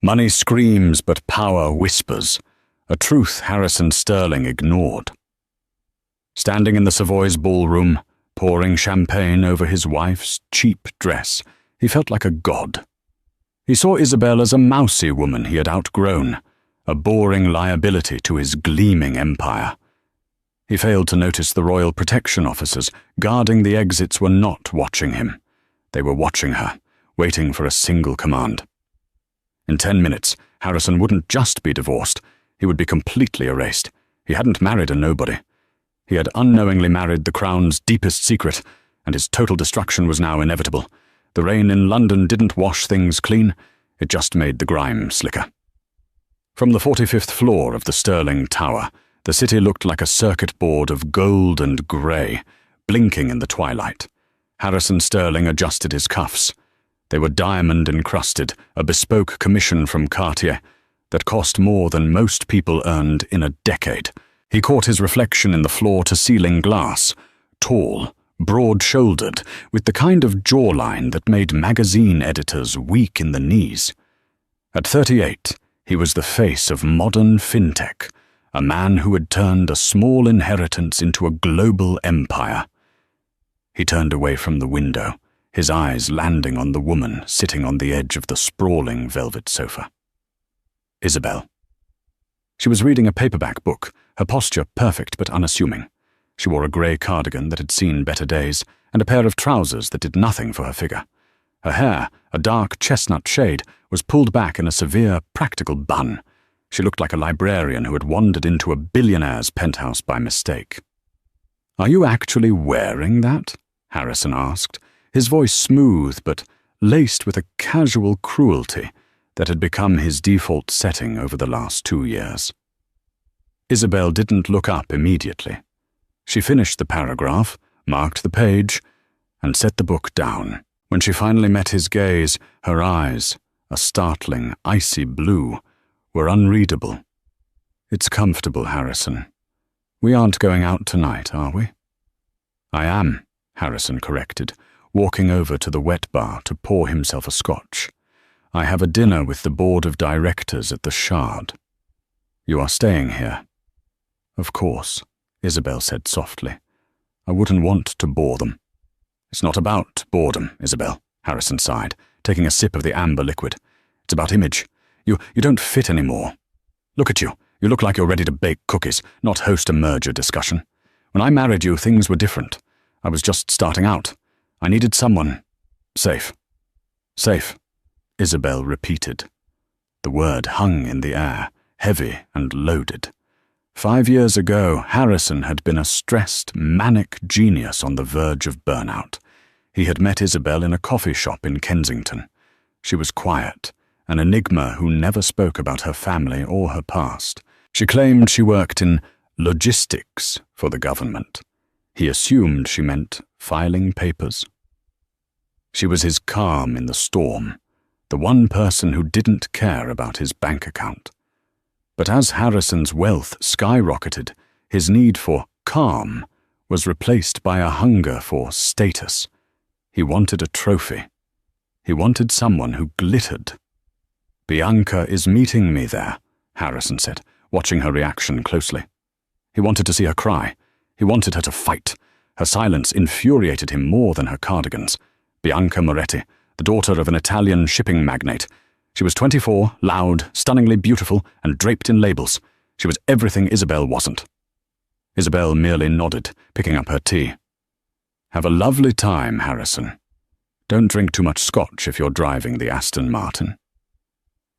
Money screams, but power whispers, a truth Harrison Sterling ignored. Standing in the Savoy's ballroom, pouring champagne over his wife's cheap dress, he felt like a god. He saw Isabel as a mousy woman he had outgrown, a boring liability to his gleaming empire. He failed to notice the royal protection officers guarding the exits were not watching him. They were watching her, waiting for a single command. In 10 minutes, Harrison wouldn't just be divorced, he would be completely erased. He hadn't married a nobody. He had unknowingly married the Crown's deepest secret, and his total destruction was now inevitable. The rain in London didn't wash things clean, it just made the grime slicker. From the 45th floor of the Sterling Tower, the city looked like a circuit board of gold and grey, blinking in the twilight. Harrison Sterling adjusted his cuffs. They were diamond-encrusted, a bespoke commission from Cartier that cost more than most people earned in a decade. He caught his reflection in the floor-to-ceiling glass, tall, broad-shouldered, with the kind of jawline that made magazine editors weak in the knees. At 38, he was the face of modern fintech, a man who had turned a small inheritance into a global empire. He turned away from the window, his eyes landing on the woman sitting on the edge of the sprawling velvet sofa. Isabel. She was reading a paperback book, her posture perfect but unassuming. She wore a grey cardigan that had seen better days, and a pair of trousers that did nothing for her figure. Her hair, a dark chestnut shade, was pulled back in a severe, practical bun. She looked like a librarian who had wandered into a billionaire's penthouse by mistake. "Are you actually wearing that?" Harrison asked, his voice smooth but laced with a casual cruelty that had become his default setting over the last 2 years. Isabel didn't look up immediately. She finished the paragraph, marked the page, and set the book down. When she finally met his gaze, her eyes, a startling, icy blue, were unreadable. "It's comfortable, Harrison. We aren't going out tonight, are we?" "I am," Harrison corrected, walking over to the wet bar to pour himself a scotch. "I have a dinner with the board of directors at the Shard." "You are staying here?" "Of course," Isabel said softly. "I wouldn't want to bore them." "It's not about boredom, Isabel," Harrison sighed, taking a sip of the amber liquid. "It's about image. You don't fit anymore. Look at you. You look like you're ready to bake cookies, not host a merger discussion. When I married you, things were different. I was just starting out. I needed someone safe." "Safe," Isabel repeated. The word hung in the air, heavy and loaded. 5 years ago, Harrison had been a stressed, manic genius on the verge of burnout. He had met Isabel in a coffee shop in Kensington. She was quiet, an enigma who never spoke about her family or her past. She claimed she worked in logistics for the government. He assumed she meant filing papers. She was his calm in the storm, the one person who didn't care about his bank account. But as Harrison's wealth skyrocketed, his need for calm was replaced by a hunger for status. He wanted a trophy. He wanted someone who glittered. "Bianca is meeting me there," Harrison said, watching her reaction closely. He wanted to see her cry. He wanted her to fight. Her silence infuriated him more than her cardigans. Bianca Moretti, the daughter of an Italian shipping magnate. She was 24, loud, stunningly beautiful, and draped in labels. She was everything Isabel wasn't. Isabel merely nodded, picking up her tea. "Have a lovely time, Harrison. Don't drink too much scotch if you're driving the Aston Martin."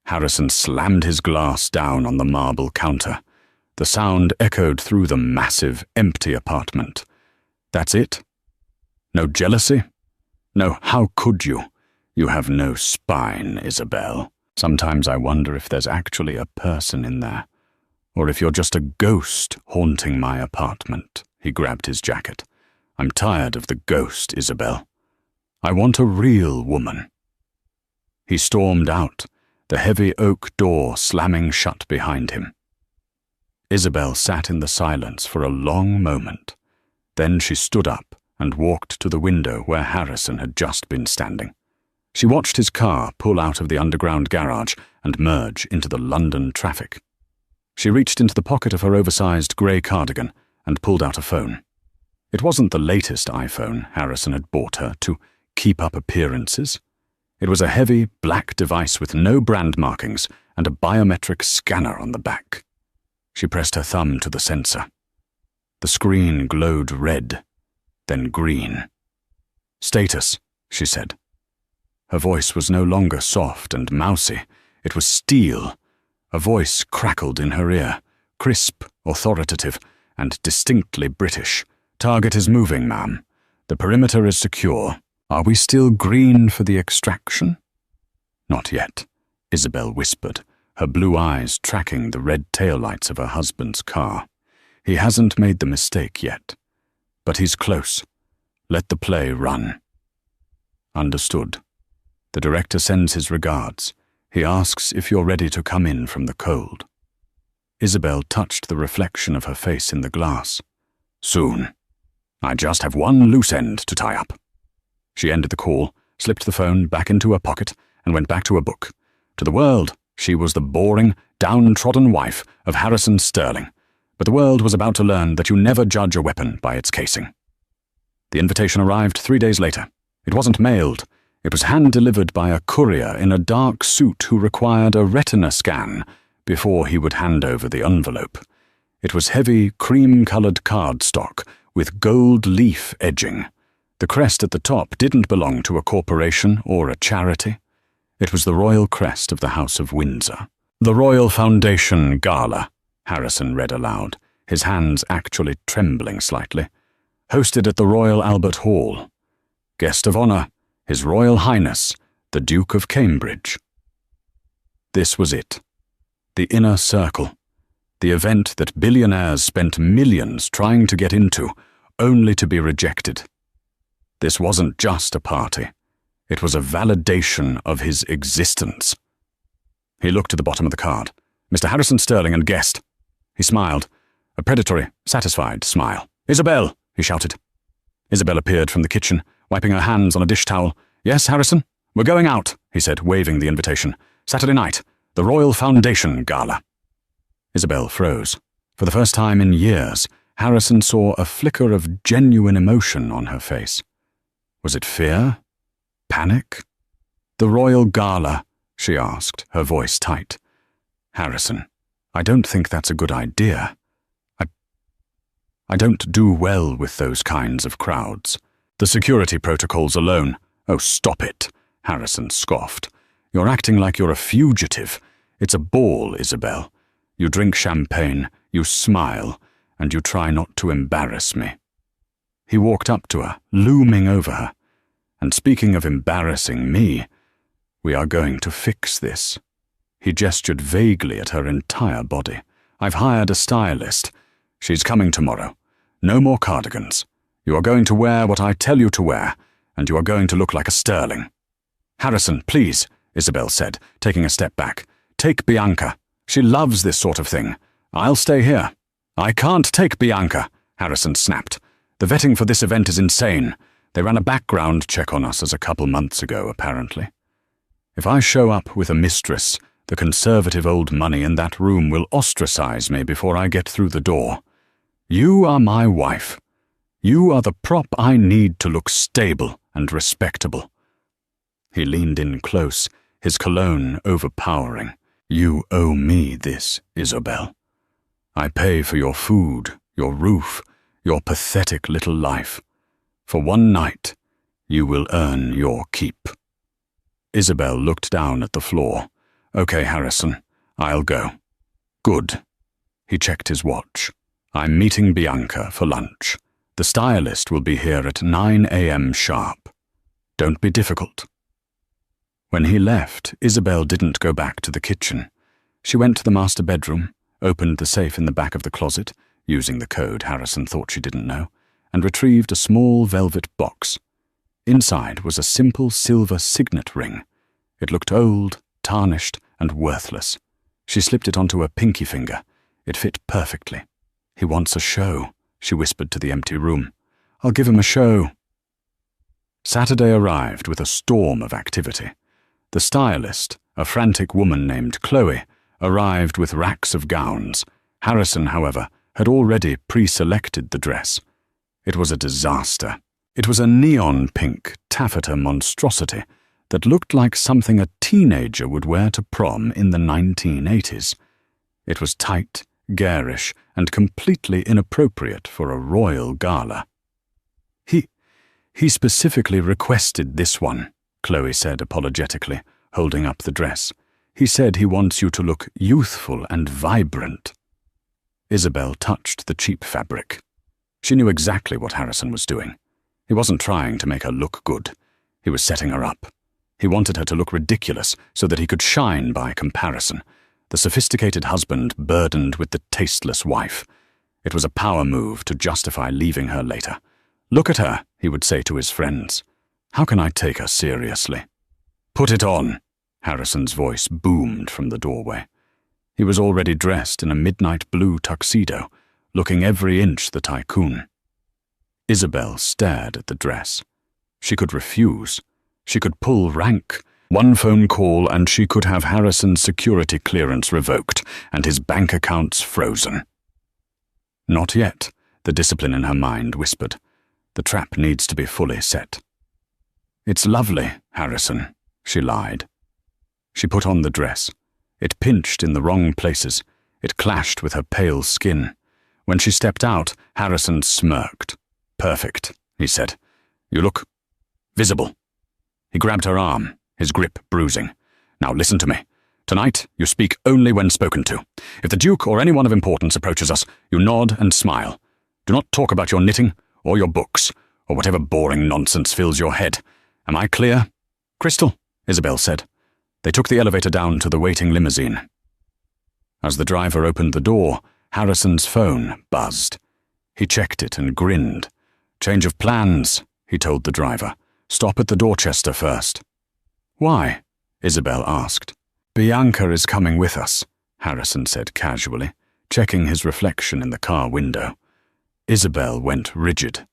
Harrison slammed his glass down on the marble counter. The sound echoed through the massive, empty apartment. "That's it? No jealousy? No, how could you? You have no spine, Isabel. Sometimes I wonder if there's actually a person in there, or if you're just a ghost haunting my apartment." He grabbed his jacket. "I'm tired of the ghost, Isabel. I want a real woman." He stormed out, the heavy oak door slamming shut behind him. Isabel sat in the silence for a long moment. Then she stood up and walked to the window where Harrison had just been standing. She watched his car pull out of the underground garage and merge into the London traffic. She reached into the pocket of her oversized grey cardigan and pulled out a phone. It wasn't the latest iPhone Harrison had bought her to keep up appearances. It was a heavy, black device with no brand markings and a biometric scanner on the back. She pressed her thumb to the sensor. The screen glowed red, then green. "Status," she said. Her voice was no longer soft and mousy. It was steel. A voice crackled in her ear, crisp, authoritative, and distinctly British. "Target is moving, ma'am. The perimeter is secure. Are we still green for the extraction?" "Not yet," Isabel whispered, her blue eyes tracking the red taillights of her husband's car. "He hasn't made the mistake yet. But he's close. Let the play run." "Understood. The director sends his regards. He asks if you're ready to come in from the cold." Isabel touched the reflection of her face in the glass. "Soon. I just have one loose end to tie up." She ended the call, slipped the phone back into her pocket, and went back to her book. To the world, she was the boring, downtrodden wife of Harrison Sterling, but the world was about to learn that you never judge a weapon by its casing. The invitation arrived 3 days later. It wasn't mailed. It was hand-delivered by a courier in a dark suit who required a retina scan before he would hand over the envelope. It was heavy, cream-colored cardstock with gold leaf edging. The crest at the top didn't belong to a corporation or a charity. It was the royal crest of the House of Windsor. "The Royal Foundation Gala," Harrison read aloud, his hands actually trembling slightly. "Hosted at the Royal Albert Hall. Guest of honor, His Royal Highness, the Duke of Cambridge." This was it. The inner circle. The event that billionaires spent millions trying to get into, only to be rejected. This wasn't just a party. It was a validation of his existence. He looked at the bottom of the card. "Mr. Harrison Sterling and guest." He smiled, a predatory, satisfied smile. "Isabel," he shouted. Isabel appeared from the kitchen, wiping her hands on a dish towel. "Yes, Harrison? We're going out," he said, waving the invitation. "Saturday night, the Royal Foundation Gala." Isabel froze. For the first time in years, Harrison saw a flicker of genuine emotion on her face. Was it fear? Panic? "The Royal Gala?" she asked, her voice tight. "Harrison, I don't think that's a good idea. I don't do well with those kinds of crowds. The security protocols alone—" "Oh, stop it," Harrison scoffed. "You're acting like you're a fugitive. It's a ball, Isabel. You drink champagne, you smile, and you try not to embarrass me." He walked up to her, looming over her. "And speaking of embarrassing me, we are going to fix this." He gestured vaguely at her entire body. "I've hired a stylist. She's coming tomorrow. No more cardigans. You are going to wear what I tell you to wear, and you are going to look like a Sterling." "Harrison, please," Isabel said, taking a step back. "Take Bianca. She loves this sort of thing. I'll stay here." "I can't take Bianca," Harrison snapped. "The vetting for this event is insane. They ran a background check on us as a couple months ago, apparently. If I show up with a mistress, the conservative old money in that room will ostracize me before I get through the door. You are my wife. You are the prop I need to look stable and respectable." He leaned in close, his cologne overpowering. "You owe me this, Isabel. I pay for your food, your roof, your pathetic little life. For one night, you will earn your keep." Isabel looked down at the floor. "Okay, Harrison, I'll go." "Good." He checked his watch. "I'm meeting Bianca for lunch. The stylist will be here at 9 a.m. sharp. Don't be difficult." When he left, Isabel didn't go back to the kitchen. She went to the master bedroom, opened the safe in the back of the closet, using the code Harrison thought she didn't know, and retrieved a small velvet box. Inside was a simple silver signet ring. It looked old, tarnished, and worthless. She slipped it onto her pinky finger. It fit perfectly. "He wants a show," she whispered to the empty room. "I'll give him a show." Saturday arrived with a storm of activity. The stylist, a frantic woman named Chloe, arrived with racks of gowns. Harrison, however, had already pre-selected the dress. It was a disaster. It was a neon pink taffeta monstrosity that looked like something a teenager would wear to prom in the 1980s. It was tight, garish, and completely inappropriate for a royal gala. He specifically requested this one, Chloe said apologetically, holding up the dress. He said he wants you to look youthful and vibrant. Isabel touched the cheap fabric. She knew exactly what Harrison was doing. He wasn't trying to make her look good. He was setting her up. He wanted her to look ridiculous so that he could shine by comparison, the sophisticated husband burdened with the tasteless wife. It was a power move to justify leaving her later. "Look at her," he would say to his friends. "How can I take her seriously?" "Put it on," Harrison's voice boomed from the doorway. He was already dressed in a midnight blue tuxedo, looking every inch the tycoon. Isabel stared at the dress. She could refuse. She could pull rank. One phone call and she could have Harrison's security clearance revoked and his bank accounts frozen. Not yet, the discipline in her mind whispered. The trap needs to be fully set. "It's lovely, Harrison," she lied. She put on the dress. It pinched in the wrong places. It clashed with her pale skin. When she stepped out, Harrison smirked. "Perfect," he said. "You look visible." He grabbed her arm, his grip bruising. "Now listen to me. Tonight, you speak only when spoken to. If the Duke or anyone of importance approaches us, you nod and smile. Do not talk about your knitting or your books, or whatever boring nonsense fills your head. Am I clear?" "Crystal," Isabel said. They took the elevator down to the waiting limousine. As the driver opened the door, Harrison's phone buzzed. He checked it and grinned. "Change of plans," he told the driver. "Stop at the Dorchester first." "Why?" Isabel asked. "Bianca is coming with us," Harrison said casually, checking his reflection in the car window. Isabel went rigid.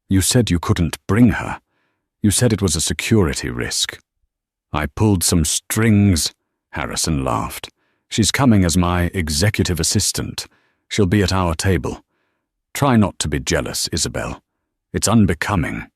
"You said you couldn't bring her. You said it was a security risk." "I pulled some strings," Harrison laughed. "She's coming as my executive assistant. She'll be at our table. Try not to be jealous, Isabel. It's unbecoming."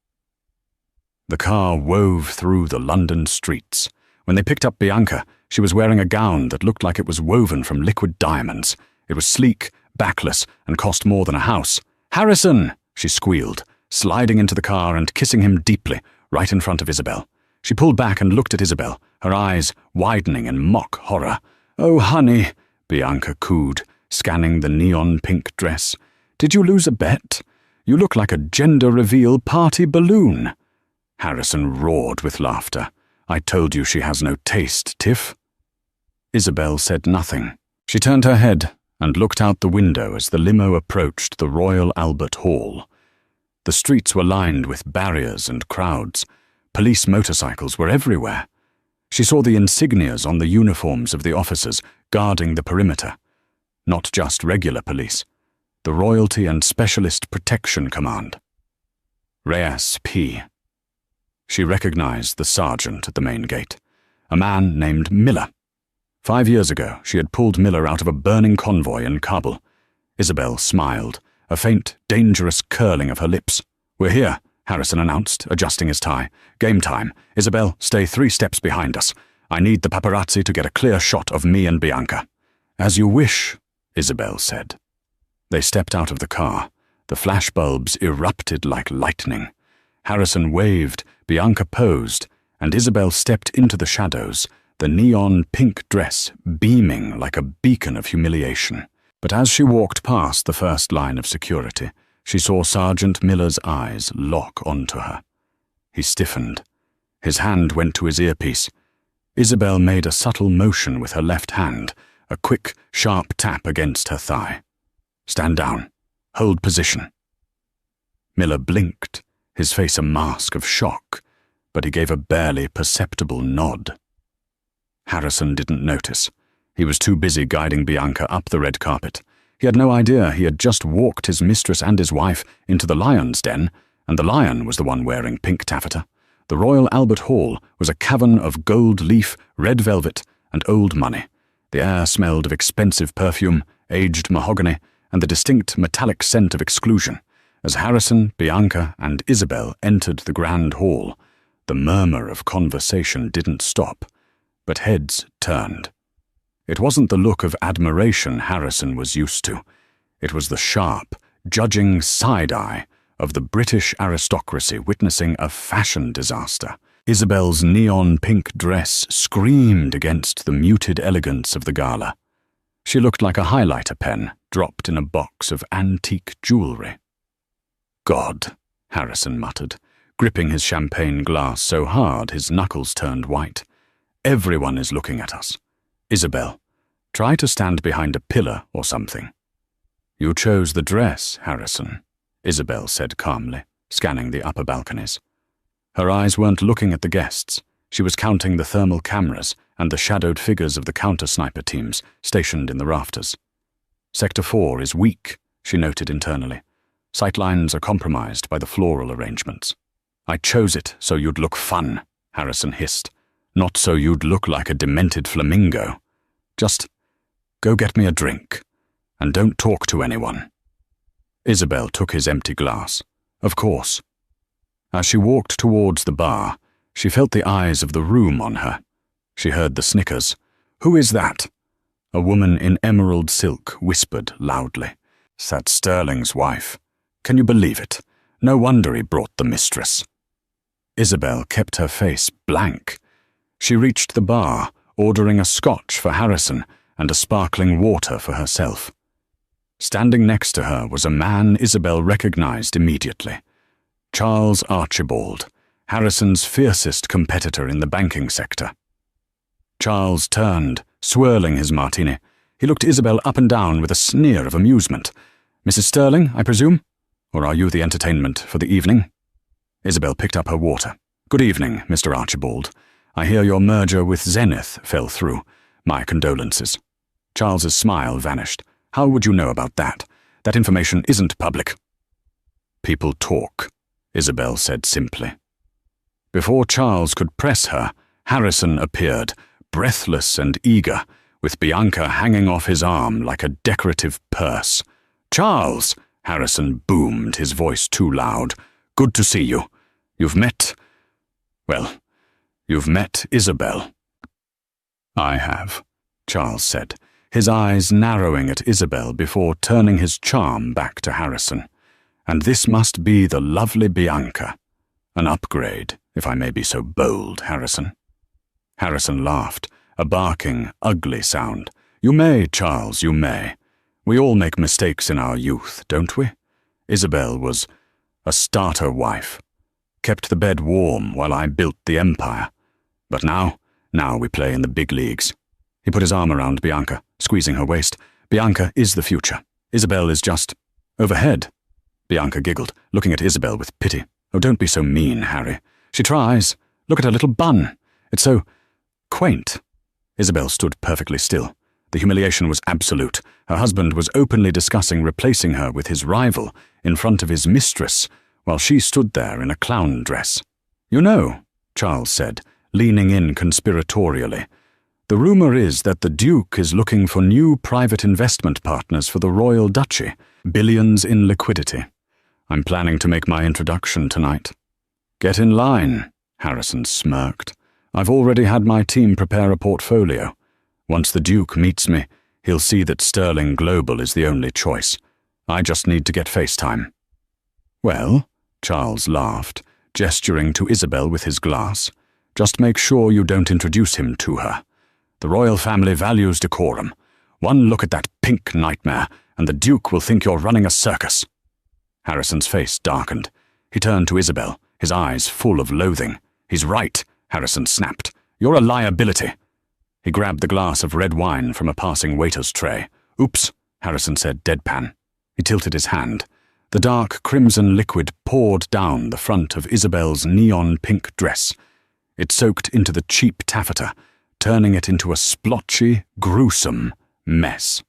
The car wove through the London streets. When they picked up Bianca, she was wearing a gown that looked like it was woven from liquid diamonds. It was sleek, backless, and cost more than a house. "Harrison!" she squealed, sliding into the car and kissing him deeply, right in front of Isabel. She pulled back and looked at Isabel, her eyes widening in mock horror. "Oh, honey," Bianca cooed, scanning the neon pink dress. "Did you lose a bet? You look like a gender reveal party balloon." Harrison roared with laughter. "I told you she has no taste, Tiff." Isabel said nothing. She turned her head and looked out the window as the limo approached the Royal Albert Hall. The streets were lined with barriers and crowds. Police motorcycles were everywhere. She saw the insignias on the uniforms of the officers guarding the perimeter. Not just regular police. The Royalty and Specialist Protection Command. Reyes P. She recognized the sergeant at the main gate, a man named Miller. 5 years ago, she had pulled Miller out of a burning convoy in Kabul. Isabel smiled, a faint, dangerous curling of her lips. "We're here," Harrison announced, adjusting his tie. "Game time. Isabel, stay 3 steps behind us. I need the paparazzi to get a clear shot of me and Bianca." "As you wish," Isabel said. They stepped out of the car. The flashbulbs erupted like lightning. Harrison waved, Bianca posed, and Isabel stepped into the shadows, the neon pink dress beaming like a beacon of humiliation. But as she walked past the first line of security, she saw Sergeant Miller's eyes lock onto her. He stiffened. His hand went to his earpiece. Isabel made a subtle motion with her left hand, a quick, sharp tap against her thigh. "Stand down. Hold position." Miller blinked, his face a mask of shock, but he gave a barely perceptible nod. Harrison didn't notice. He was too busy guiding Bianca up the red carpet. He had no idea he had just walked his mistress and his wife into the lion's den, and the lion was the one wearing pink taffeta. The Royal Albert Hall was a cavern of gold leaf, red velvet, and old money. The air smelled of expensive perfume, aged mahogany, and the distinct metallic scent of exclusion. As Harrison, Bianca, and Isabel entered the grand hall, the murmur of conversation didn't stop, but heads turned. It wasn't the look of admiration Harrison was used to. It was the sharp, judging side-eye of the British aristocracy witnessing a fashion disaster. Isabel's neon pink dress screamed against the muted elegance of the gala. She looked like a highlighter pen dropped in a box of antique jewelry. "God," Harrison muttered, gripping his champagne glass so hard his knuckles turned white. "Everyone is looking at us. Isabel, try to stand behind a pillar or something." "You chose the dress, Harrison," Isabel said calmly, scanning the upper balconies. Her eyes weren't looking at the guests. She was counting the thermal cameras and the shadowed figures of the counter-sniper teams stationed in the rafters. "Sector 4 is weak," she noted internally. "Sightlines are compromised by the floral arrangements." "I chose it so you'd look fun," Harrison hissed. "Not so you'd look like a demented flamingo. Just go get me a drink, and don't talk to anyone." Isabel took his empty glass. Of course. As she walked towards the bar, she felt the eyes of the room on her. She heard the snickers. "Who is that?" A woman in emerald silk whispered loudly. "That's Sterling's wife. Can you believe it? No wonder he brought the mistress." Isabel kept her face blank. She reached the bar, ordering a scotch for Harrison and a sparkling water for herself. Standing next to her was a man Isabel recognized immediately. Charles Archibald, Harrison's fiercest competitor in the banking sector. Charles turned, swirling his martini. He looked Isabel up and down with a sneer of amusement. "Mrs. Sterling, I presume? Or are you the entertainment for the evening?" Isabel picked up her water. "Good evening, Mr. Archibald. I hear your merger with Zenith fell through. My condolences." Charles's smile vanished. "How would you know about that? That information isn't public." "People talk," Isabel said simply. Before Charles could press her, Harrison appeared, breathless and eager, with Bianca hanging off his arm like a decorative purse. "Charles!" Harrison boomed, his voice too loud. "Good to see you. You've met Isabel." "I have," Charles said, his eyes narrowing at Isabel before turning his charm back to Harrison. "And this must be the lovely Bianca. An upgrade, if I may be so bold, Harrison." Harrison laughed, a barking, ugly sound. "You may, Charles, you may. We all make mistakes in our youth, don't we? Isabel was a starter wife. Kept the bed warm while I built the empire. But now we play in the big leagues." He put his arm around Bianca, squeezing her waist. "Bianca is the future. Isabel is just overhead." Bianca giggled, looking at Isabel with pity. "Oh, don't be so mean, Harry. She tries. Look at her little bun. It's so quaint." Isabel stood perfectly still. The humiliation was absolute. Her husband was openly discussing replacing her with his rival in front of his mistress, while she stood there in a clown dress. "You know," Charles said, leaning in conspiratorially, "the rumor is that the Duke is looking for new private investment partners for the Royal Duchy, billions in liquidity. I'm planning to make my introduction tonight." "Get in line," Harrison smirked. "I've already had my team prepare a portfolio. Once the Duke meets me, he'll see that Sterling Global is the only choice. I just need to get FaceTime." "Well," Charles laughed, gesturing to Isabel with his glass, "just make sure you don't introduce him to her. The royal family values decorum. One look at that pink nightmare, and the Duke will think you're running a circus." Harrison's face darkened. He turned to Isabel, his eyes full of loathing. "He's right," Harrison snapped. "You're a liability." He grabbed the glass of red wine from a passing waiter's tray. "Oops," Harrison said deadpan. He tilted his hand. The dark crimson liquid poured down the front of Isabel's neon pink dress. It soaked into the cheap taffeta, turning it into a splotchy, gruesome mess.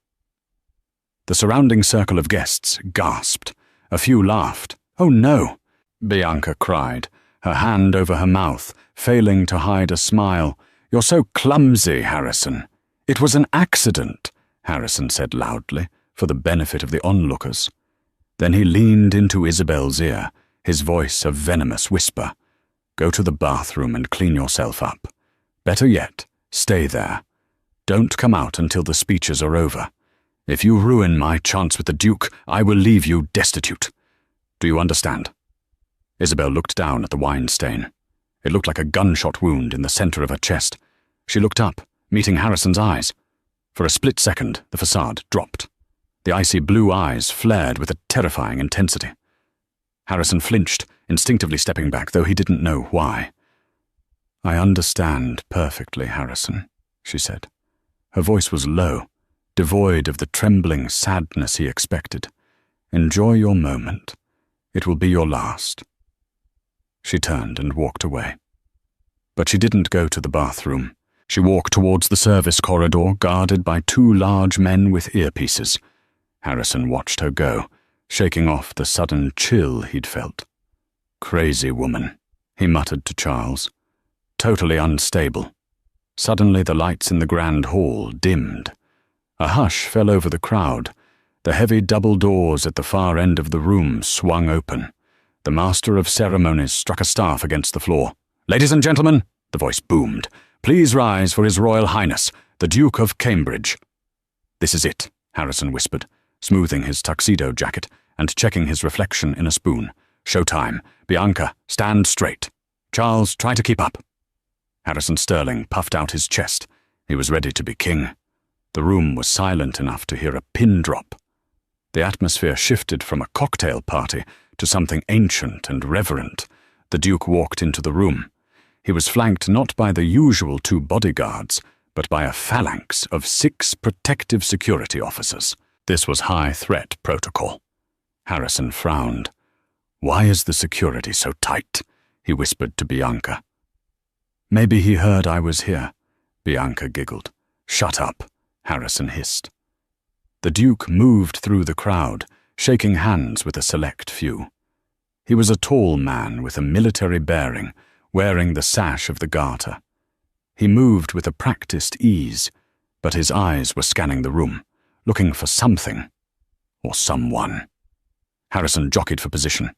The surrounding circle of guests gasped. A few laughed. "Oh no!" Bianca cried, her hand over her mouth, failing to hide a smile. "You're so clumsy, Harrison." "It was an accident," Harrison said loudly, for the benefit of the onlookers. Then he leaned into Isabel's ear, his voice a venomous whisper. "Go to the bathroom and clean yourself up. Better yet, stay there. Don't come out until the speeches are over. If you ruin my chance with the Duke, I will leave you destitute. Do you understand?" Isabel looked down at the wine stain. It looked like a gunshot wound in the center of her chest. She looked up, meeting Harrison's eyes. For a split second, the facade dropped. The icy blue eyes flared with a terrifying intensity. Harrison flinched, instinctively stepping back, though he didn't know why. "I understand perfectly, Harrison," she said. Her voice was low, devoid of the trembling sadness he expected. "Enjoy your moment. It will be your last." She turned and walked away. But she didn't go to the bathroom. She walked towards the service corridor, guarded by two large men with earpieces. Harrison watched her go, shaking off the sudden chill he'd felt. "Crazy woman," he muttered to Charles. "Totally unstable." Suddenly the lights in the grand hall dimmed. A hush fell over the crowd. The heavy double doors at the far end of the room swung open. The master of ceremonies struck a staff against the floor. "Ladies and gentlemen," the voice boomed, "please rise for His Royal Highness, the Duke of Cambridge." "This is it," Harrison whispered, smoothing his tuxedo jacket and checking his reflection in a spoon. "Showtime. Bianca, stand straight. Charles, try to keep up." Harrison Sterling puffed out his chest. He was ready to be king. The room was silent enough to hear a pin drop. The atmosphere shifted from a cocktail party to something ancient and reverent. The Duke walked into the room. He was flanked not by the usual 2 bodyguards, but by a phalanx of 6 protective security officers. This was high-threat protocol. Harrison frowned. "Why is the security so tight?" he whispered to Bianca. "Maybe he heard I was here," Bianca giggled. "Shut up," Harrison hissed. The Duke moved through the crowd, shaking hands with a select few. He was a tall man with a military bearing, wearing the sash of the Garter. He moved with a practiced ease, but his eyes were scanning the room, looking for something, or someone. Harrison jockeyed for position.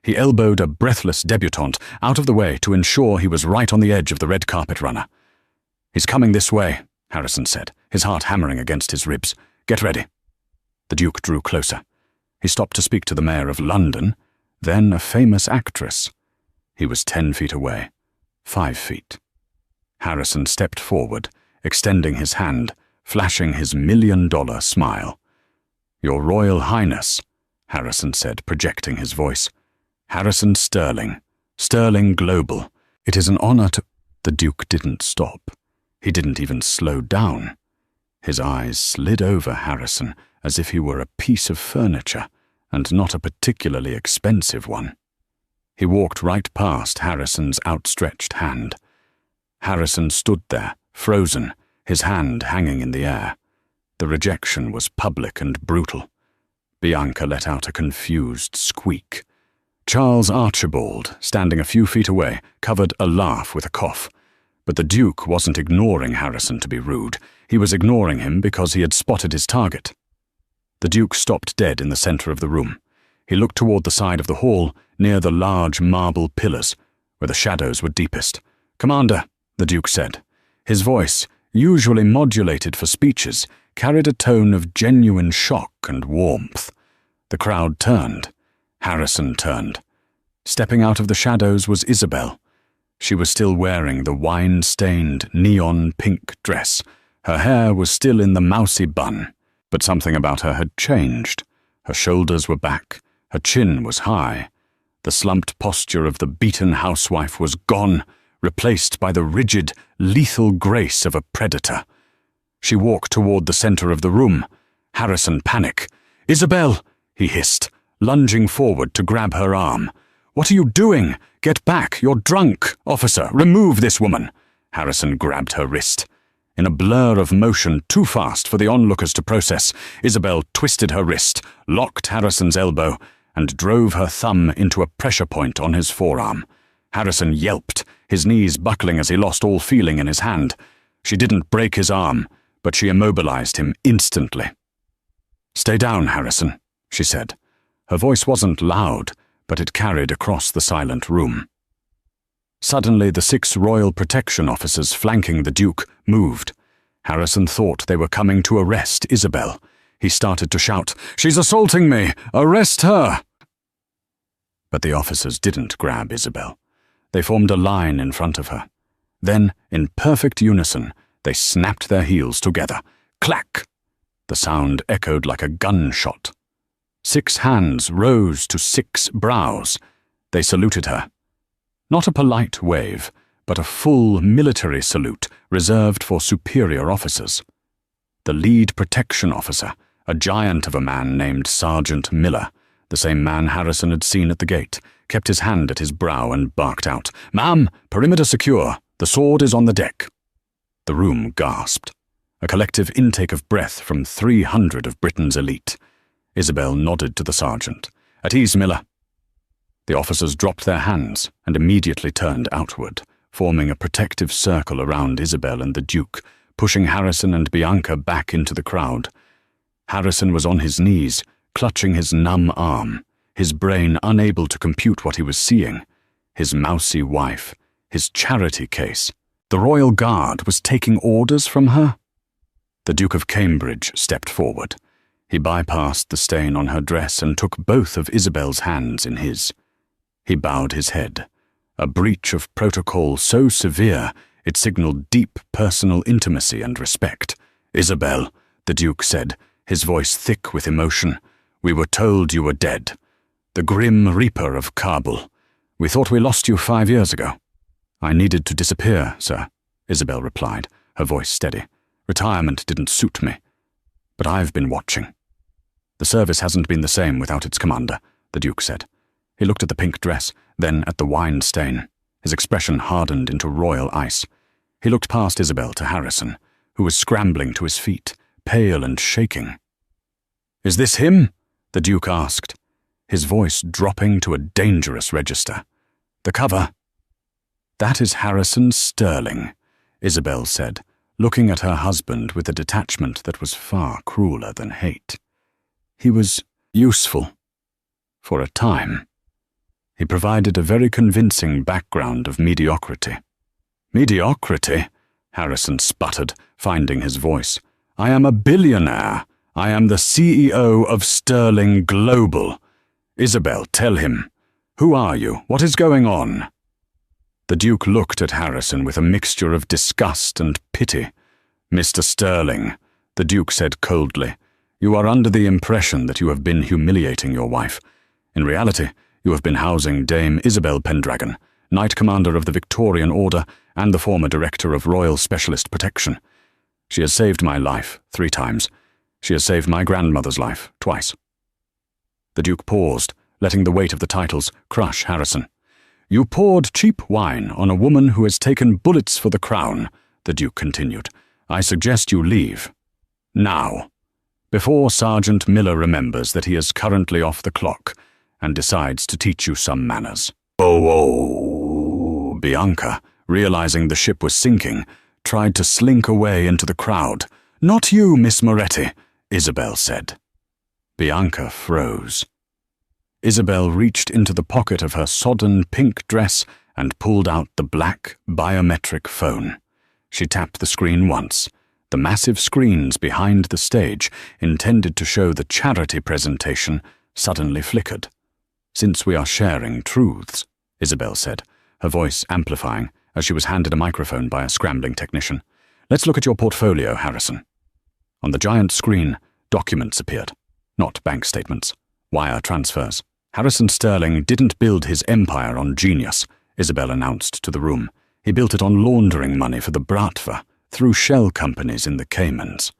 He elbowed a breathless debutante out of the way to ensure he was right on the edge of the red carpet runner. "He's coming this way," Harrison said, his heart hammering against his ribs. "Get ready." The Duke drew closer. He stopped to speak to the Mayor of London, then a famous actress. He was 10 feet away, 5 feet. Harrison stepped forward, extending his hand, flashing his $1,000,000 smile. "Your Royal Highness," Harrison said, projecting his voice. "Harrison Sterling, Sterling Global. It is an honor to—" The Duke didn't stop. He didn't even slow down. His eyes slid over Harrison as if he were a piece of furniture, and not a particularly expensive one. He walked right past Harrison's outstretched hand. Harrison stood there, frozen, his hand hanging in the air. The rejection was public and brutal. Bianca let out a confused squeak. Charles Archibald, standing a few feet away, covered a laugh with a cough. But the Duke wasn't ignoring Harrison to be rude. He was ignoring him because he had spotted his target. The Duke stopped dead in the center of the room. He looked toward the side of the hall, near the large marble pillars, where the shadows were deepest. "Commander," the Duke said. His voice, usually modulated for speeches, carried a tone of genuine shock and warmth. The crowd turned. Harrison turned. Stepping out of the shadows was Isabel. She was still wearing the wine-stained neon pink dress. Her hair was still in the mousy bun, but something about her had changed. Her shoulders were back, her chin was high. The slumped posture of the beaten housewife was gone, replaced by the rigid, lethal grace of a predator. She walked toward the center of the room. Harrison panicked. "Isabel!" he hissed, lunging forward to grab her arm. "What are you doing? Get back! You're drunk! Officer, remove this woman!" Harrison grabbed her wrist. In a blur of motion too fast for the onlookers to process, Isabel twisted her wrist, locked Harrison's elbow, and drove her thumb into a pressure point on his forearm. Harrison yelped, his knees buckling as he lost all feeling in his hand. She didn't break his arm, but she immobilized him instantly. "Stay down, Harrison," she said. Her voice wasn't loud, but it carried across the silent room. Suddenly, the 6 royal protection officers flanking the Duke moved. Harrison thought they were coming to arrest Isabel. He started to shout, "She's assaulting me! Arrest her!" But the officers didn't grab Isabel. They formed a line in front of her. Then, in perfect unison, they snapped their heels together. Clack! The sound echoed like a gunshot. 6 hands rose to 6 brows. They saluted her. Not a polite wave, but a full military salute reserved for superior officers. The lead protection officer, a giant of a man named Sergeant Miller, the same man Harrison had seen at the gate, kept his hand at his brow and barked out, "Ma'am, perimeter secure. The sword is on the deck." The room gasped. A collective intake of breath from 300 of Britain's elite. Isabel nodded to the sergeant. "At ease, Miller." The officers dropped their hands and immediately turned outward, forming a protective circle around Isabel and the Duke, pushing Harrison and Bianca back into the crowd. Harrison was on his knees, clutching his numb arm, his brain unable to compute what he was seeing. His mousy wife, his charity case. The Royal Guard was taking orders from her? The Duke of Cambridge stepped forward. He bypassed the stain on her dress and took both of Isabel's hands in his. He bowed his head, a breach of protocol so severe it signaled deep personal intimacy and respect. "Isabel," the Duke said, his voice thick with emotion, "we were told you were dead. The Grim Reaper of Kabul. We thought we lost you 5 years ago." "I needed to disappear, sir," Isabel replied, her voice steady. "Retirement didn't suit me. But I've been watching." "The service hasn't been the same without its commander," the Duke said. He looked at the pink dress, then at the wine stain. His expression hardened into royal ice. He looked past Isabel to Harrison, who was scrambling to his feet, pale and shaking. "Is this him?" the Duke asked, his voice dropping to a dangerous register. "The cover." "That is Harrison Sterling," Isabel said, looking at her husband with a detachment that was far crueler than hate. "He was useful. For a time. He provided a very convincing background of mediocrity." "Mediocrity?" Harrison sputtered, finding his voice. "I am a billionaire. I am the CEO of Sterling Global. Isabel, tell him. Who are you? What is going on?" The Duke looked at Harrison with a mixture of disgust and pity. "Mr. Sterling," the Duke said coldly, "you are under the impression that you have been humiliating your wife. In reality, you have been housing Dame Isabel Pendragon, Knight Commander of the Victorian Order and the former Director of Royal Specialist Protection. She has saved my life 3 times. She has saved my grandmother's life twice." The Duke paused, letting the weight of the titles crush Harrison. "You poured cheap wine on a woman who has taken bullets for the crown," the Duke continued. "I suggest you leave. Now, before Sergeant Miller remembers that he is currently off the clock and decides to teach you some manners." "Oh!" Bianca, realizing the ship was sinking, tried to slink away into the crowd. "Not you, Miss Moretti," Isabel said. Bianca froze. Isabel reached into the pocket of her sodden pink dress and pulled out the black biometric phone. She tapped the screen once. The massive screens behind the stage, intended to show the charity presentation, suddenly flickered. "Since we are sharing truths," Isabel said, her voice amplifying as she was handed a microphone by a scrambling technician. "Let's look at your portfolio, Harrison." On the giant screen, documents appeared. Not bank statements. Wire transfers. Harrison Sterling didn't build his empire on genius, Isabel announced to the room. He built it on laundering money for the Bratva through shell companies in the Caymans.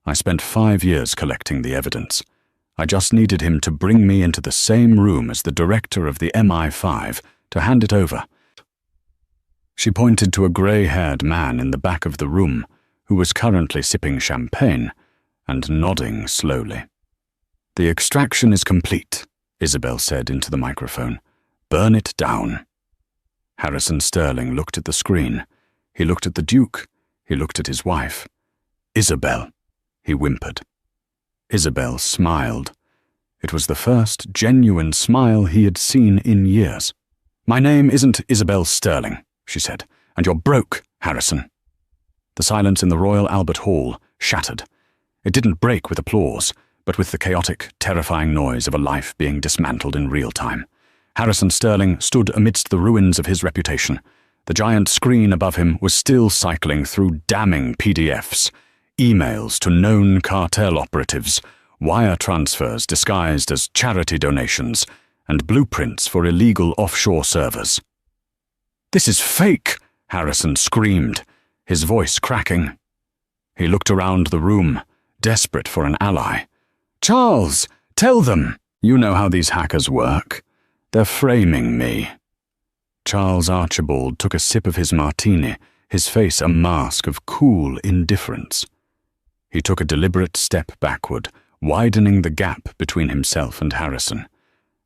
I spent 5 years collecting the evidence. I just needed him to bring me into the same room as the director of the MI5 to hand it over. She pointed to a grey-haired man in the back of the room who was currently sipping champagne and nodding slowly. "The extraction is complete," Isabel said into the microphone. "Burn it down." Harrison Sterling looked at the screen. He looked at the Duke. He looked at his wife. "Isabel," he whimpered. Isabel smiled. It was the first genuine smile he had seen in years. "My name isn't Isabel Sterling," she said, "and you're broke, Harrison." The silence in the Royal Albert Hall shattered. It didn't break with applause, but with the chaotic, terrifying noise of a life being dismantled in real time. Harrison Sterling stood amidst the ruins of his reputation. The giant screen above him was still cycling through damning PDFs, emails to known cartel operatives, wire transfers disguised as charity donations, and blueprints for illegal offshore servers. "This is fake!" Harrison screamed, his voice cracking. He looked around the room, desperate for an ally. "Charles, tell them! You know how these hackers work. They're framing me." Charles Archibald took a sip of his martini, his face a mask of cool indifference. He took a deliberate step backward, widening the gap between himself and Harrison.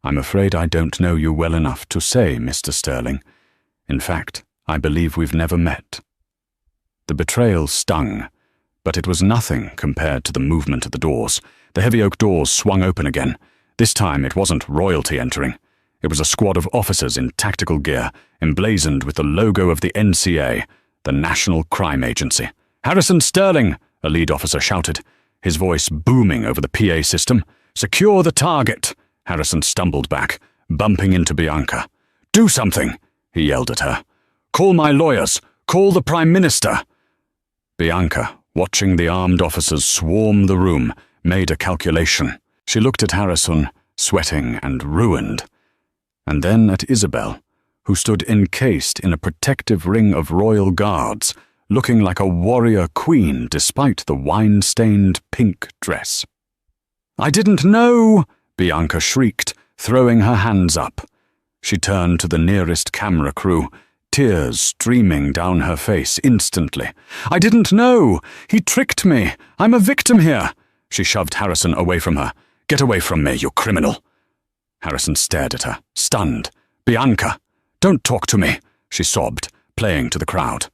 "I'm afraid I don't know you well enough to say, Mr. Sterling. In fact, I believe we've never met." The betrayal stung, but it was nothing compared to the movement at the doors. The heavy oak doors swung open again. This time it wasn't royalty entering. It was a squad of officers in tactical gear, emblazoned with the logo of the NCA, the National Crime Agency. "Harrison Sterling!" a lead officer shouted, his voice booming over the PA system. "Secure the target!" Harrison stumbled back, bumping into Bianca. "Do something!" he yelled at her. "Call my lawyers! Call the Prime Minister!" Bianca, watching the armed officers swarm the room, made a calculation. She looked at Harrison, sweating and ruined, and then at Isabel, who stood encased in a protective ring of royal guards, looking like a warrior queen despite the wine-stained pink dress. "I didn't know!" Bianca shrieked, throwing her hands up. She turned to the nearest camera crew, tears streaming down her face instantly. "I didn't know! He tricked me! I'm a victim here!" She shoved Harrison away from her. "Get away from me, you criminal!" Harrison stared at her, stunned. "Bianca! Don't talk to me!" she sobbed, playing to the crowd.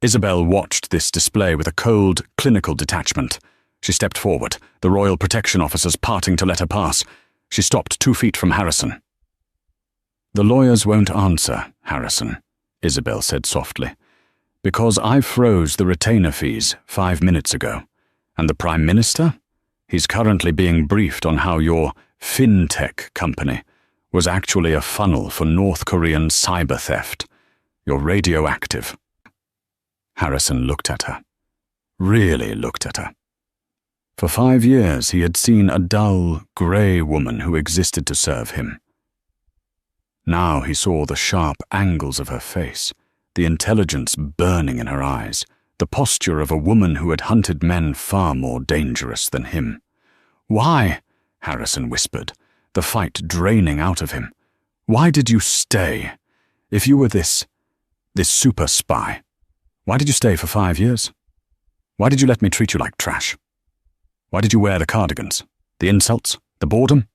Isabel watched this display with a cold, clinical detachment. She stepped forward, the Royal Protection officers parting to let her pass. She stopped 2 feet from Harrison. "The lawyers won't answer, Harrison," Isabel said softly, "because I froze the retainer fees 5 minutes ago. And the Prime Minister? He's currently being briefed on how your fintech company was actually a funnel for North Korean cyber theft. You're radioactive." Harrison looked at her. Really looked at her. For 5 years he had seen a dull, grey woman who existed to serve him. Now he saw the sharp angles of her face, the intelligence burning in her eyes, the posture of a woman who had hunted men far more dangerous than him. "Why?" Harrison whispered, the fight draining out of him. "Why did you stay? If you were this super spy, why did you stay for 5 years? Why did you let me treat you like trash? Why did you wear the cardigans? The insults? The boredom?"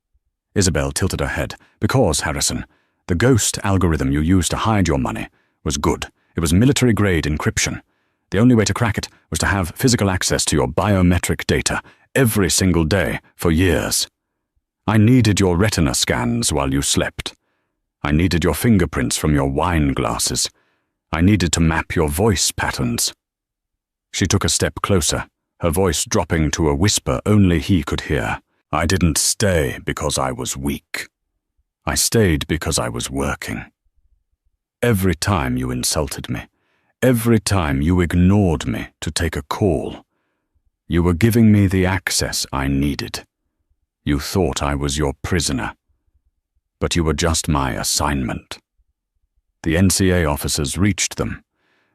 Isabel tilted her head. "Because, Harrison, the ghost algorithm you used to hide your money was good. It was military-grade encryption. The only way to crack it was to have physical access to your biometric data every single day for years. I needed your retina scans while you slept. I needed your fingerprints from your wine glasses. I needed to map your voice patterns." She took a step closer, her voice dropping to a whisper only he could hear. "I didn't stay because I was weak. I stayed because I was working. Every time you insulted me, every time you ignored me to take a call, you were giving me the access I needed. You thought I was your prisoner, but you were just my assignment." The NCA officers reached them.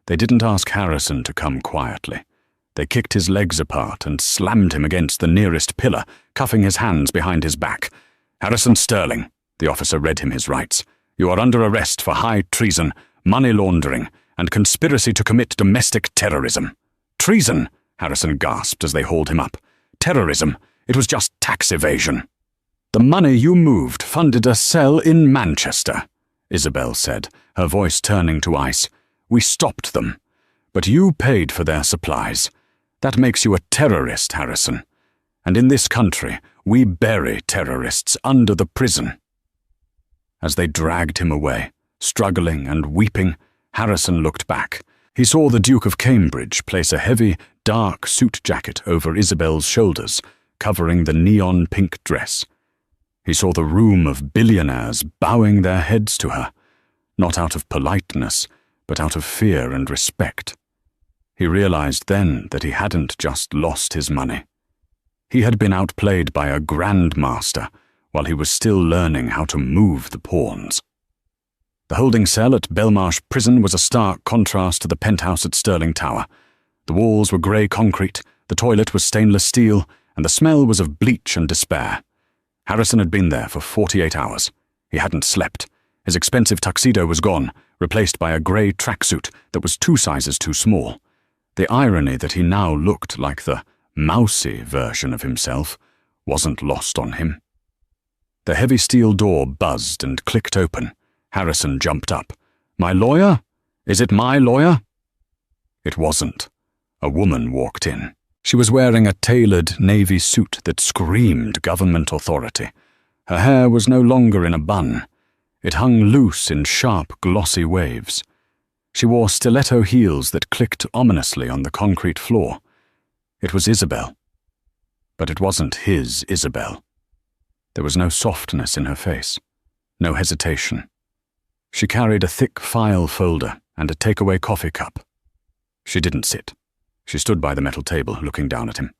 They didn't ask Harrison to come quietly. They kicked his legs apart and slammed him against the nearest pillar, cuffing his hands behind his back. "Harrison Sterling," the officer read him his rights. "You are under arrest for high treason, money laundering, and conspiracy to commit domestic terrorism." "Treason?" Harrison gasped as they hauled him up. "Terrorism? It was just tax evasion." "The money you moved funded a cell in Manchester," Isabel said, her voice turning to ice. "We stopped them. But you paid for their supplies. That makes you a terrorist, Harrison. And in this country, we bury terrorists under the prison." As they dragged him away, struggling and weeping, Harrison looked back. He saw the Duke of Cambridge place a heavy, dark suit jacket over Isabel's shoulders, covering the neon pink dress. He saw the room of billionaires bowing their heads to her, not out of politeness, but out of fear and respect. He realized then that he hadn't just lost his money. He had been outplayed by a grandmaster while he was still learning how to move the pawns. The holding cell at Belmarsh Prison was a stark contrast to the penthouse at Stirling Tower. The walls were grey concrete, the toilet was stainless steel, and the smell was of bleach and despair. Harrison had been there for 48 hours. He hadn't slept. His expensive tuxedo was gone, replaced by a grey tracksuit that was 2 sizes too small. The irony that he now looked like the mousy version of himself wasn't lost on him. The heavy steel door buzzed and clicked open. Harrison jumped up. "My lawyer? Is it my lawyer?" It wasn't. A woman walked in. She was wearing a tailored navy suit that screamed government authority. Her hair was no longer in a bun. It hung loose in sharp, glossy waves. She wore stiletto heels that clicked ominously on the concrete floor. It was Isabel. But it wasn't his Isabel. There was no softness in her face, no hesitation. She carried a thick file folder and a takeaway coffee cup. She didn't sit. She stood by the metal table, looking down at him.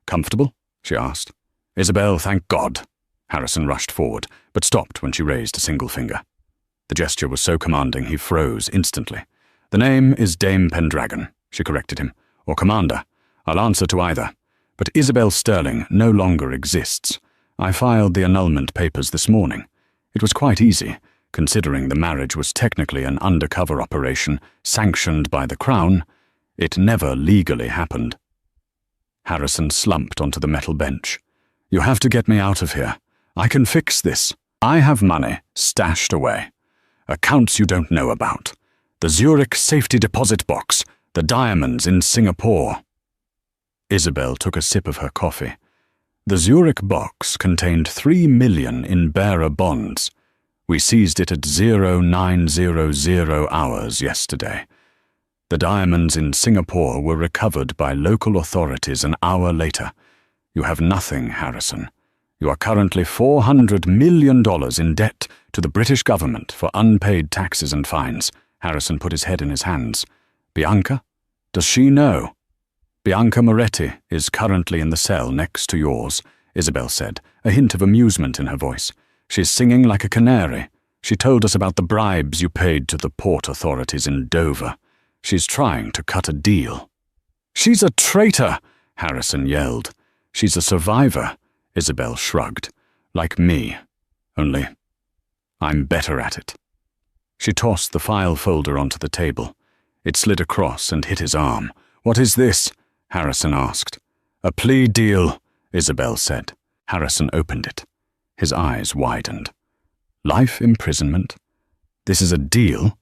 "Comfortable?" she asked. "Isabel, thank God." Harrison rushed forward, but stopped when she raised a single finger. The gesture was so commanding he froze instantly. "The name is Dame Pendragon," she corrected him, "or Commander. I'll answer to either. But Isabel Sterling no longer exists. I filed the annulment papers this morning. It was quite easy, considering the marriage was technically an undercover operation sanctioned by the Crown. It never legally happened." Harrison slumped onto the metal bench. "You have to get me out of here. I can fix this. I have money stashed away. Accounts you don't know about. The Zurich safety deposit box. The diamonds in Singapore." Isabel took a sip of her coffee. The Zurich box contained $3 million in bearer bonds. We seized it at 0900 hours yesterday. The diamonds in Singapore were recovered by local authorities an hour later. You have nothing, Harrison. You are currently $400 million in debt to the British government for unpaid taxes and fines. Harrison put his head in his hands. Bianca? Does she know? Bianca Moretti is currently in the cell next to yours, Isabel said, a hint of amusement in her voice. She's singing like a canary. She told us about the bribes you paid to the port authorities in Dover. She's trying to cut a deal. She's a traitor, Harrison yelled. She's a survivor, Isabel shrugged. Like me. Only I'm better at it. She tossed the file folder onto the table. It slid across and hit his arm. What is this? Harrison asked. A plea deal, Isabel said. Harrison opened it. His eyes widened. Life imprisonment? This is a deal?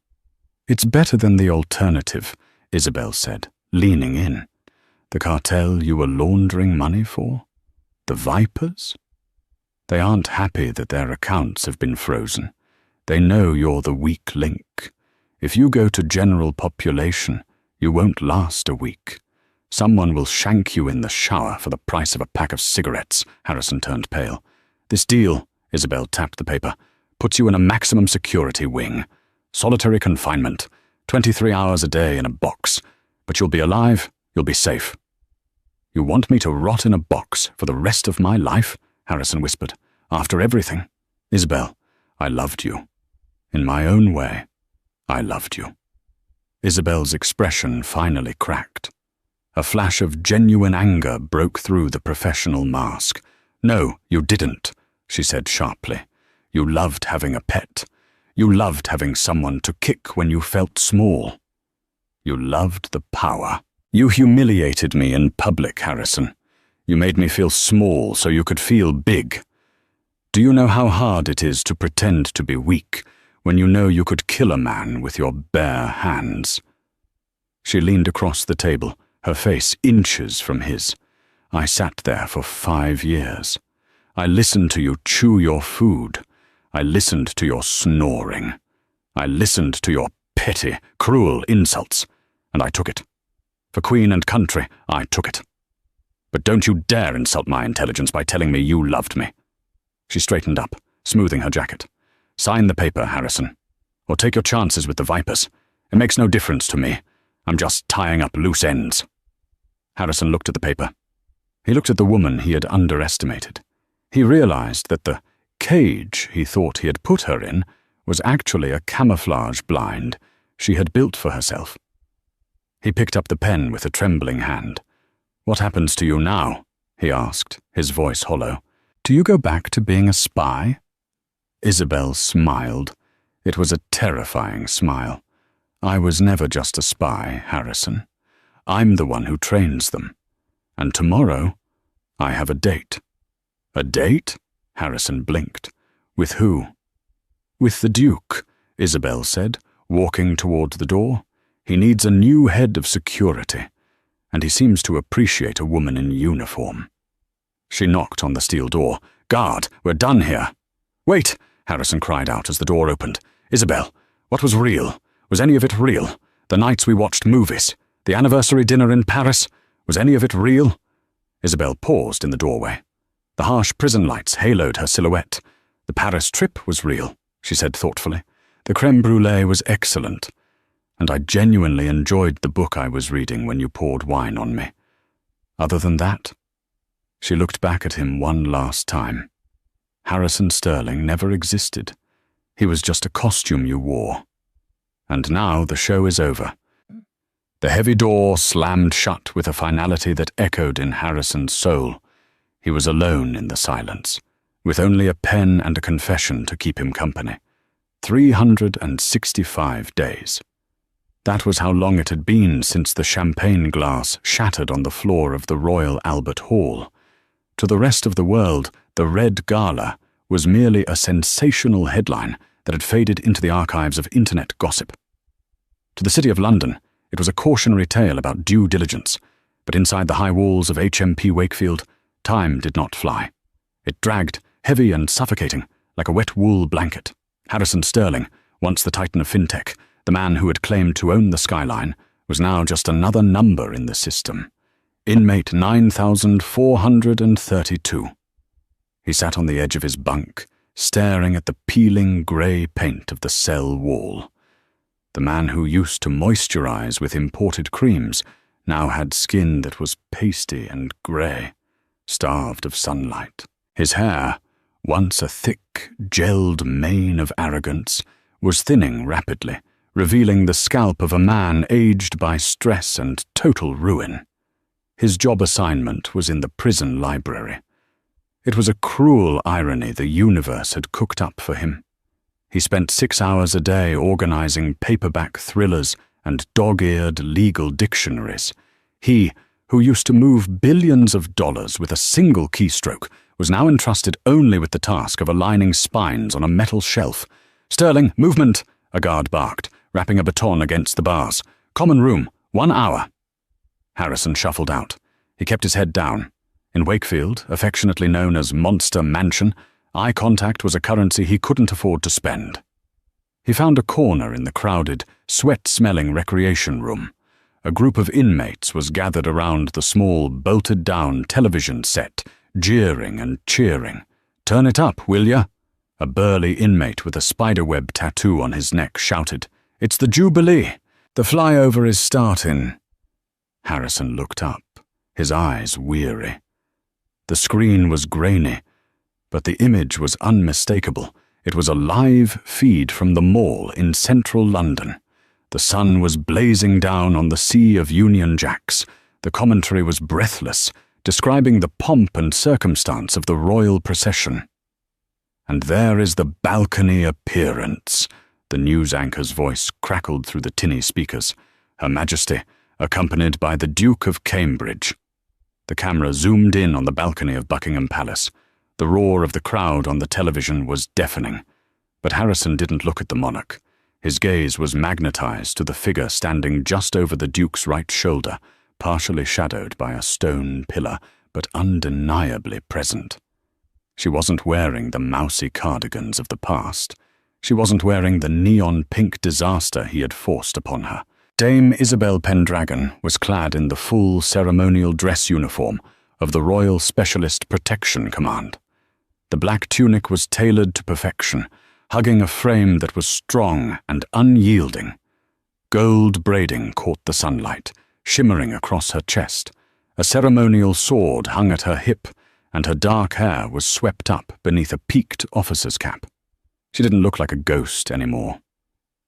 It's better than the alternative, Isabel said, leaning in. The cartel you were laundering money for? The Vipers? They aren't happy that their accounts have been frozen. They know you're the weak link. If you go to general population, you won't last a week. Someone will shank you in the shower for the price of a pack of cigarettes. Harrison turned pale. This deal, Isabel tapped the paper, puts you in a maximum security wing. Solitary confinement. 23 hours a day in a box. But you'll be alive, you'll be safe. You want me to rot in a box for the rest of my life? Harrison whispered. After everything. Isabel, I loved you. In my own way, I loved you. Isabel's expression finally cracked. A flash of genuine anger broke through the professional mask. No, you didn't, she said sharply. You loved having a pet. You loved having someone to kick when you felt small. You loved the power. You humiliated me in public, Harrison. You made me feel small so you could feel big. Do you know how hard it is to pretend to be weak when you know you could kill a man with your bare hands. She leaned across the table, her face inches from his. I sat there for 5 years. I listened to you chew your food. I listened to your snoring. I listened to your petty, cruel insults, and I took it. For Queen and country, I took it. But don't you dare insult my intelligence by telling me you loved me. She straightened up, smoothing her jacket. Sign the paper, Harrison. Or take your chances with the vipers. It makes no difference to me. I'm just tying up loose ends. Harrison looked at the paper. He looked at the woman he had underestimated. He realized that the cage he thought he had put her in was actually a camouflage blind she had built for herself. He picked up the pen with a trembling hand. "What happens to you now?" he asked, his voice hollow. "Do you go back to being a spy?" Isabel smiled. It was a terrifying smile. "I was never just a spy, Harrison. I'm the one who trains them. And tomorrow, I have a date." "A date?" Harrison blinked. "With who?" "With the Duke," Isabel said, walking toward the door. "He needs a new head of security, and he seems to appreciate a woman in uniform." She knocked on the steel door. "Guard, we're done here." "Wait!" Harrison cried out as the door opened. "Isabel, what was real? Was any of it real? The nights we watched movies? The anniversary dinner in Paris? Was any of it real?" Isabel paused in the doorway. The harsh prison lights haloed her silhouette. "The Paris trip was real," she said thoughtfully. "The crème brûlée was excellent. And I genuinely enjoyed the book I was reading when you poured wine on me. Other than that..." She looked back at him one last time. Harrison Sterling never existed. He was just a costume you wore. And now the show is over. The heavy door slammed shut with a finality that echoed in Harrison's soul. He was alone in the silence, with only a pen and a confession to keep him company. 365 days. That was how long it had been since the champagne glass shattered on the floor of the Royal Albert Hall. To the rest of the world, the Red Gala was merely a sensational headline that had faded into the archives of internet gossip. To the City of London, it was a cautionary tale about due diligence, but inside the high walls of HMP Wakefield, time did not fly. It dragged, heavy and suffocating, like a wet wool blanket. Harrison Sterling, once the titan of fintech, the man who had claimed to own the skyline, was now just another number in the system. Inmate 9432. He sat on the edge of his bunk, staring at the peeling grey paint of the cell wall. The man who used to moisturize with imported creams now had skin that was pasty and grey, starved of sunlight. His hair, once a thick, gelled mane of arrogance, was thinning rapidly, revealing the scalp of a man aged by stress and total ruin. His job assignment was in the prison library. It was a cruel irony the universe had cooked up for him. He spent 6 hours a day organizing paperback thrillers and dog-eared legal dictionaries. He, who used to move billions of dollars with a single keystroke, was now entrusted only with the task of aligning spines on a metal shelf. "Sterling, movement!" a guard barked, rapping a baton against the bars. "Common room, 1 hour." Harrison shuffled out. He kept his head down. In Wakefield, affectionately known as Monster Mansion, eye contact was a currency he couldn't afford to spend. He found a corner in the crowded, sweat-smelling recreation room. A group of inmates was gathered around the small, bolted-down television set, jeering and cheering. "Turn it up, will ya?" A burly inmate with a spiderweb tattoo on his neck shouted. "It's the Jubilee. The flyover is starting." Harrison looked up, his eyes weary. The screen was grainy, but the image was unmistakable. It was a live feed from the mall in central London. The sun was blazing down on the sea of Union Jacks. The commentary was breathless, describing the pomp and circumstance of the royal procession. "And there is the balcony appearance," the news anchor's voice crackled through the tinny speakers. "Her Majesty, accompanied by the Duke of Cambridge." The camera zoomed in on the balcony of Buckingham Palace. The roar of the crowd on the television was deafening. But Harrison didn't look at the monarch. His gaze was magnetized to the figure standing just over the Duke's right shoulder, partially shadowed by a stone pillar, but undeniably present. She wasn't wearing the mousy cardigans of the past. She wasn't wearing the neon-pink disaster he had forced upon her. Dame Isabel Pendragon was clad in the full ceremonial dress uniform of the Royal Specialist Protection Command. The black tunic was tailored to perfection, hugging a frame that was strong and unyielding. Gold braiding caught the sunlight, shimmering across her chest. A ceremonial sword hung at her hip, and her dark hair was swept up beneath a peaked officer's cap. She didn't look like a ghost anymore.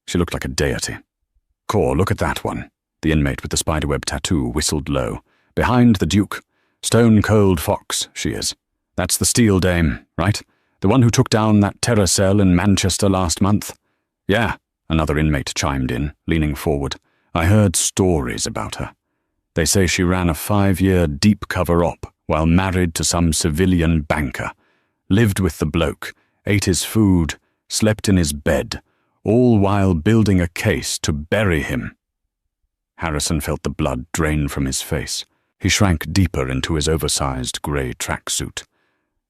She looked like a deity. "Cor, look at that one." The inmate with the spiderweb tattoo whistled low. "Behind the Duke. Stone-cold fox, she is. That's the Steel Dame, right? The one who took down that terror cell in Manchester last month?" "Yeah," another inmate chimed in, leaning forward. "I heard stories about her. They say she ran a 5-year deep cover-op while married to some civilian banker, lived with the bloke, ate his food, slept in his bed, all while building a case to bury him." Harrison felt the blood drain from his face. He shrank deeper into his oversized grey tracksuit.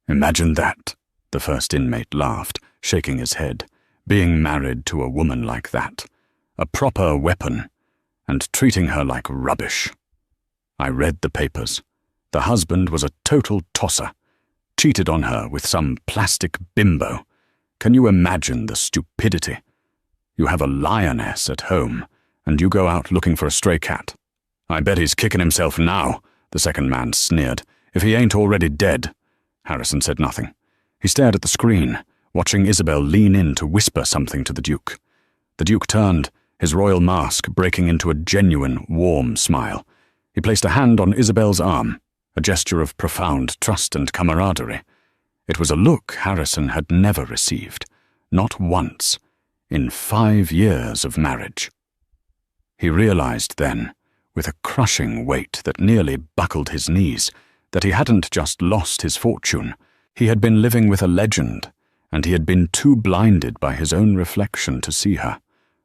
"Imagine that," the first inmate laughed, shaking his head, "being married to a woman like that. A proper weapon, and treating her like rubbish. I read the papers. The husband was a total tosser. Cheated on her with some plastic bimbo. Can you imagine the stupidity? You have a lioness at home, and you go out looking for a stray cat. I bet he's kicking himself now," the second man sneered. "If he ain't already dead." Harrison said nothing. He stared at the screen, watching Isabel lean in to whisper something to the Duke. The Duke turned, his royal mask breaking into a genuine, warm smile. He placed a hand on Isabel's arm, a gesture of profound trust and camaraderie. It was a look Harrison had never received, not once, in 5 years of marriage. He realized then, with a crushing weight that nearly buckled his knees, that he hadn't just lost his fortune. He had been living with a legend, and he had been too blinded by his own reflection to see her.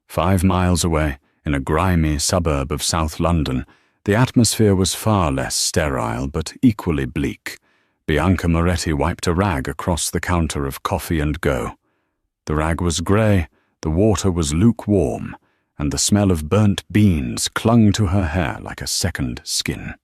5 miles away, in a grimy suburb of South London, the atmosphere was far less sterile but equally bleak. Bianca Moretti wiped a rag across the counter of Coffee and Go. The rag was grey, the water was lukewarm, and the smell of burnt beans clung to her hair like a second skin.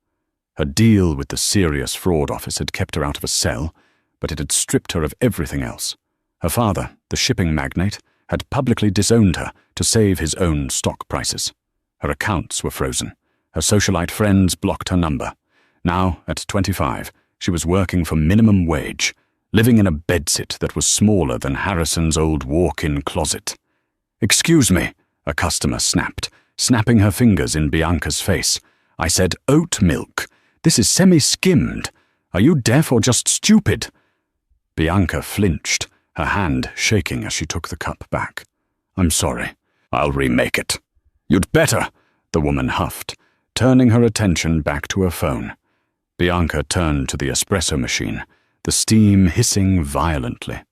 Her deal with the serious fraud office had kept her out of a cell, but it had stripped her of everything else. Her father, the shipping magnate, had publicly disowned her to save his own stock prices. Her accounts were frozen. Her socialite friends blocked her number. Now, at 25, she was working for minimum wage, living in a bedsit that was smaller than Harrison's old walk-in closet. "Excuse me," a customer snapped, snapping her fingers in Bianca's face. "I said oat milk. This is semi-skimmed. Are you deaf or just stupid?" Bianca flinched, her hand shaking as she took the cup back. "I'm sorry. I'll remake it." "You'd better," the woman huffed, turning her attention back to her phone. Bianca turned to the espresso machine, the steam hissing violently.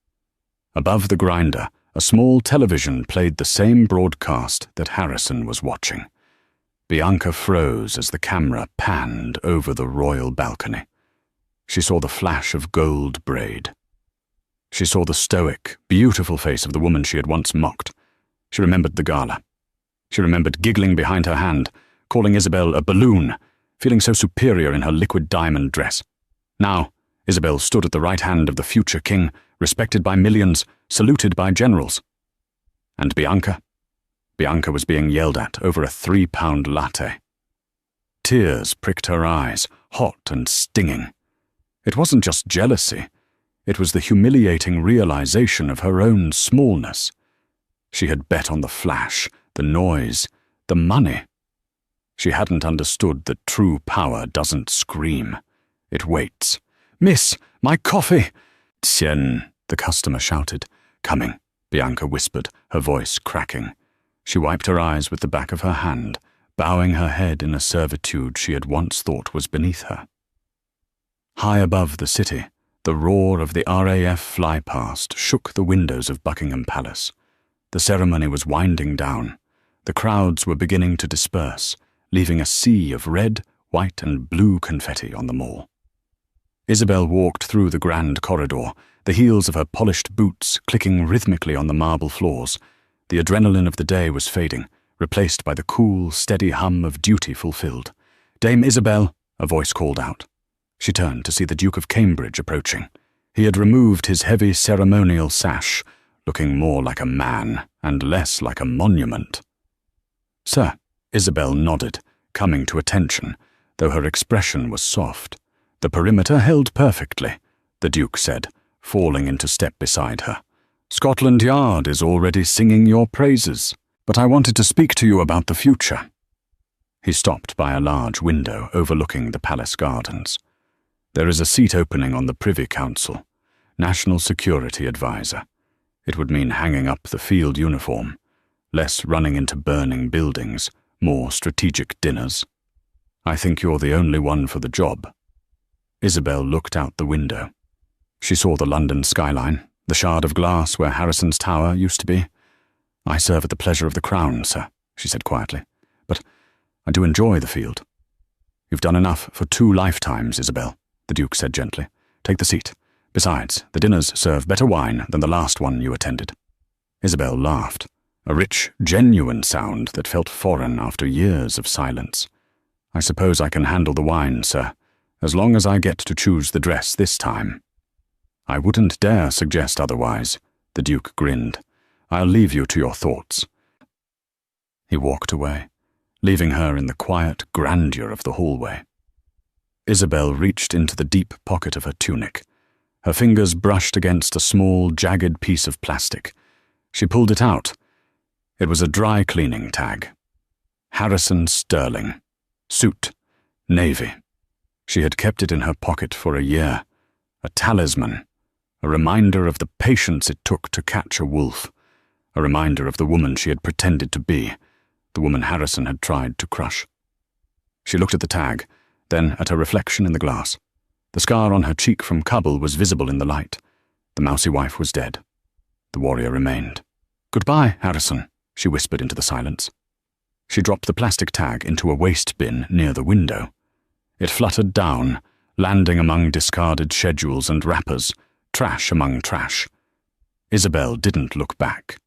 Above the grinder, a small television played the same broadcast that Harrison was watching. Bianca froze as the camera panned over the royal balcony. She saw the flash of gold braid. She saw the stoic, beautiful face of the woman she had once mocked. She remembered the gala. She remembered giggling behind her hand, calling Isabel a balloon, feeling so superior in her liquid diamond dress. Now, Isabel stood at the right hand of the future king, respected by millions, saluted by generals. And Bianca? Bianca was being yelled at over a 3-pound latte. Tears pricked her eyes, hot and stinging. It wasn't just jealousy. It was the humiliating realization of her own smallness. She had bet on the flash, the noise, the money. She hadn't understood that true power doesn't scream. It waits. "Miss, my coffee!" "Tiens," the customer shouted. "Coming," Bianca whispered, her voice cracking. She wiped her eyes with the back of her hand, bowing her head in a servitude she had once thought was beneath her. High above the city, The roar of the RAF flypast shook the windows of Buckingham Palace. The ceremony was winding down. The crowds were beginning to disperse, leaving a sea of red, white and blue confetti on the mall. Isabel walked through the grand corridor, the heels of her polished boots clicking rhythmically on the marble floors. The adrenaline of the day was fading, replaced by the cool, steady hum of duty fulfilled. "Dame Isabel," a voice called out. She turned to see the Duke of Cambridge approaching. He had removed his heavy ceremonial sash, looking more like a man and less like a monument. "Sir," Isabel nodded, coming to attention, though her expression was soft. "The perimeter held perfectly," the Duke said, falling into step beside her. "Scotland Yard is already singing your praises, but I wanted to speak to you about the future." He stopped by a large window overlooking the palace gardens. "There is a seat opening on the Privy Council, National Security Advisor. It would mean hanging up the field uniform, less running into burning buildings, more strategic dinners. I think you're the only one for the job." Isabel looked out the window. She saw the London skyline, the shard of glass where Harrison's Tower used to be. "I serve at the pleasure of the Crown, sir," she said quietly, "but I do enjoy the field." "You've done enough for 2 lifetimes, Isabel," the Duke said gently. "Take the seat. Besides, the dinners serve better wine than the last one you attended." Isabel laughed, a rich, genuine sound that felt foreign after years of silence. "I suppose I can handle the wine, sir, as long as I get to choose the dress this time." "I wouldn't dare suggest otherwise," the Duke grinned. "I'll leave you to your thoughts." He walked away, leaving her in the quiet grandeur of the hallway. Isabel reached into the deep pocket of her tunic. Her fingers brushed against a small, jagged piece of plastic. She pulled it out. It was a dry cleaning tag. Harrison Sterling. Suit. Navy. She had kept it in her pocket for a year. A talisman. A reminder of the patience it took to catch a wolf. A reminder of the woman she had pretended to be, the woman Harrison had tried to crush. She looked at the tag, then at her reflection in the glass. The scar on her cheek from Kabul was visible in the light. The mousy wife was dead. The warrior remained. "Goodbye, Harrison," she whispered into the silence. She dropped the plastic tag into a waste bin near the window. It fluttered down, landing among discarded schedules and wrappers, trash among trash. Isabel didn't look back.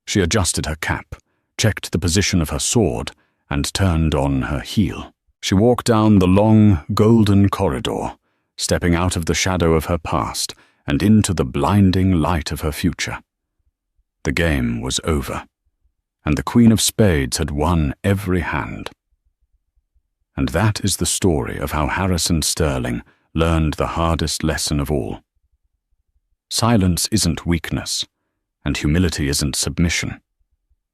She adjusted her cap, checked the position of her sword, and turned on her heel. She walked down the long, golden corridor, stepping out of the shadow of her past and into the blinding light of her future. The game was over, and the Queen of Spades had won every hand. And that is the story of how Harrison Sterling learned the hardest lesson of all. Silence isn't weakness, and humility isn't submission.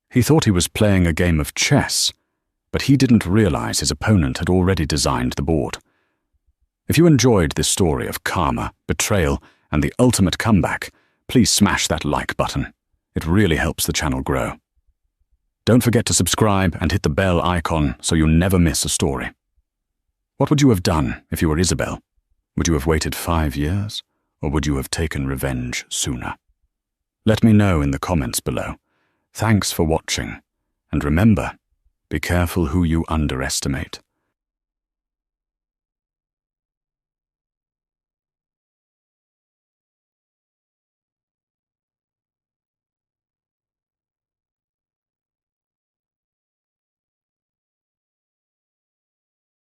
He thought he was playing a game of chess, but he didn't realize his opponent had already designed the board. If you enjoyed this story of karma, betrayal, and the ultimate comeback, please smash that like button. It really helps the channel grow. Don't forget to subscribe and hit the bell icon so you never miss a story. What would you have done if you were Isabel? Would you have waited 5 years, or would you have taken revenge sooner? Let me know in the comments below. Thanks for watching, and remember, be careful who you underestimate.